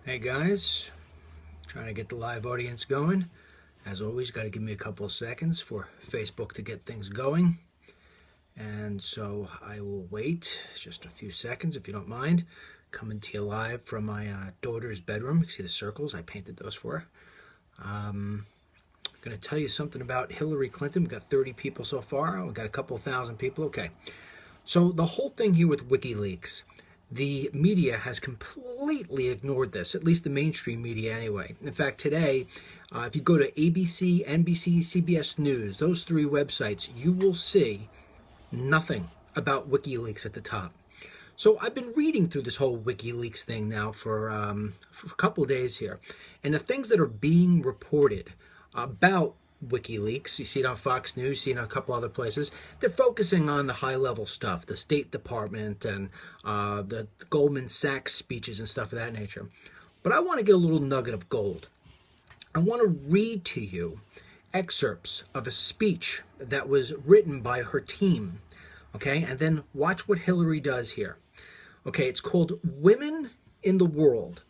Hey guys, trying to get the live audience going. As always, got to give me a couple of seconds for Facebook to get things going. And so I will wait just a few seconds if you don't mind. Coming to you live from my daughter's bedroom. You can see the circles, I painted those for her. I'm going to tell you something about Hillary Clinton. We've got 30 people so far. We've got a couple thousand people. Okay. So the whole thing here with WikiLeaks, the media has completely ignored this, at least the mainstream media anyway. In fact, today, if you go to ABC, NBC, CBS News, those three websites, you will see nothing about WikiLeaks at the top. So I've been reading through this whole WikiLeaks thing now for a couple of days here, and the things that are being reported about WikiLeaks, you see it on Fox News, you see it on a couple other places, they're focusing on the high-level stuff, the State Department and the Goldman Sachs speeches and stuff of that nature. But I want to get a little nugget of gold. I want to read to you excerpts of a speech that was written by her team, okay? And then watch what Hilary does here. Okay, it's called Women in the World.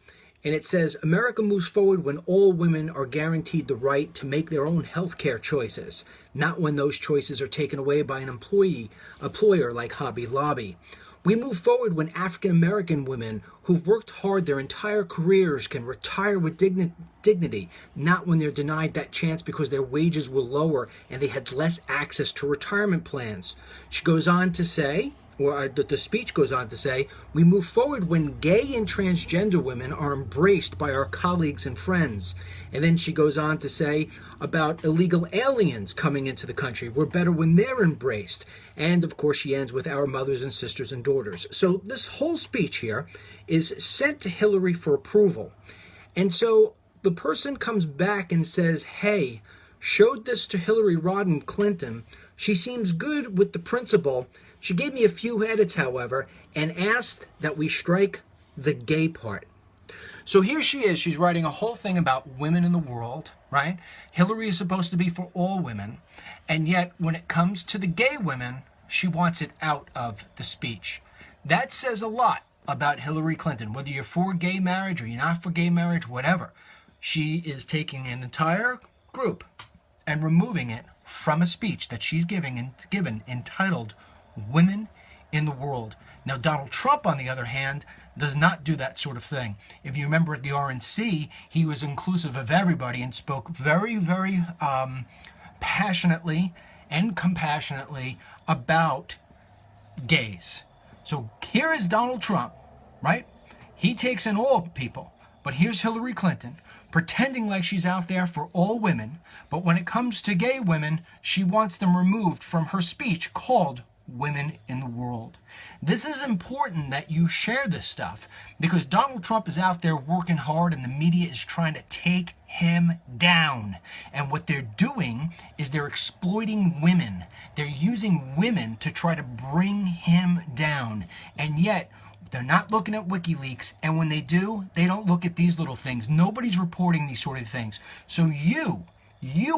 And it says, America moves forward when all women are guaranteed the right to make their own healthcare choices, not when those choices are taken away by an employer like Hobby Lobby. We move forward when African American women who've worked hard their entire careers can retire with dignity, not when they're denied that chance because their wages were lower and they had less access to retirement plans. She goes on to say, or the speech goes on to say, we move forward when gay and transgender women are embraced by our colleagues and friends. And then she goes on to say about illegal aliens coming into the country. We're better when they're embraced. And of course she ends with our mothers and sisters and daughters. So this whole speech here is sent to Hillary for approval. And so the person comes back and says, hey, showed this to Hillary Rodham Clinton. She seems good with the principle. She gave me a few edits, however, and asked that we strike the gay part. So here she is. She's writing a whole thing about women in the world, right? Hillary is supposed to be for all women. And yet, when it comes to the gay women, she wants it out of the speech. That says a lot about Hillary Clinton. Whether you're for gay marriage or you're not for gay marriage, whatever. She is taking an entire group and removing it from a speech that she's given entitled Women in the World. Now, Donald Trump, on the other hand, does not do that sort of thing. If you remember at the RNC, he was inclusive of everybody and spoke very, very passionately and compassionately about gays. So here is Donald Trump, right? He takes in all people. But here's Hillary Clinton pretending like she's out there for all women. But when it comes to gay women, she wants them removed from her speech called Women in the World. This is important that you share this stuff because Donald Trump is out there working hard and the media is trying to take him down. And what they're doing is they're exploiting women. They're using women to try to bring him down. And yet, they're not looking at WikiLeaks, and when they do, they don't look at these little things. Nobody's reporting these sort of things. So you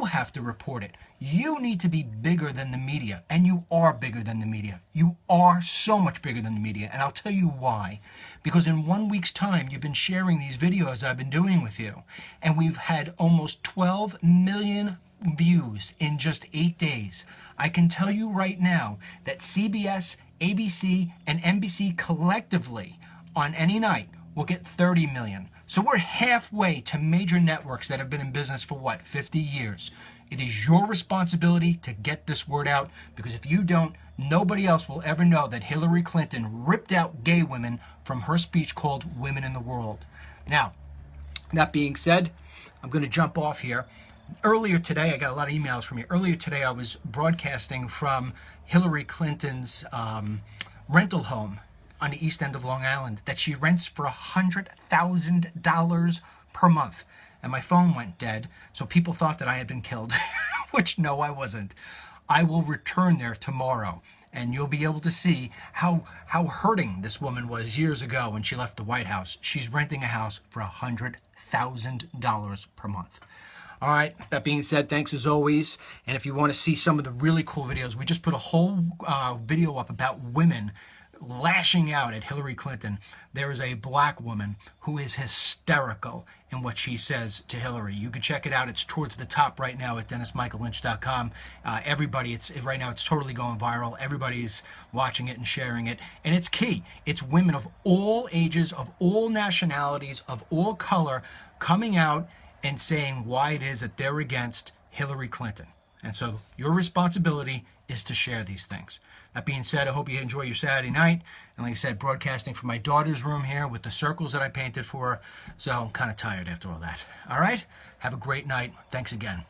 have to report it. You need to be bigger than the media, and you are bigger than the media. You are so much bigger than the media, and I'll tell you why. Because in 1 week's time, you've been sharing these videos I've been doing with you, and we've had almost 12 million views in just 8 days. I can tell you right now that CBS, ABC, and NBC collectively on any night will get 30 million. So we're halfway to major networks that have been in business for what, 50 years. It is your responsibility to get this word out because if you don't, nobody else will ever know that Hillary Clinton ripped out gay women from her speech called Women in the World. Now, that being said, I'm going to jump off here. Earlier today, I got a lot of emails from you. Earlier today, I was broadcasting from Hillary Clinton's rental home on the east end of Long Island that she rents for $100,000 per month. And my phone went dead, so people thought that I had been killed, which no, I wasn't. I will return there tomorrow, and you'll be able to see how hurting this woman was years ago when she left the White House. She's renting a house for $100,000 per month. All right, that being said, thanks as always. And if you want to see some of the really cool videos, we just put a whole video up about women lashing out at Hillary Clinton, there is a black woman who is hysterical in what she says to Hillary. You can check it out. It's towards the top right now at DennisMichaelLynch.com. Everybody, right now it's totally going viral. Everybody's watching it and sharing it. And it's key. It's women of all ages, of all nationalities, of all color coming out and saying why it is that they're against Hillary Clinton. And so your responsibility is to share these things. That being said, I hope you enjoy your Saturday night. And like I said, broadcasting from my daughter's room here with the circles that I painted for her. So I'm kind of tired after all that. All right? Have a great night. Thanks again.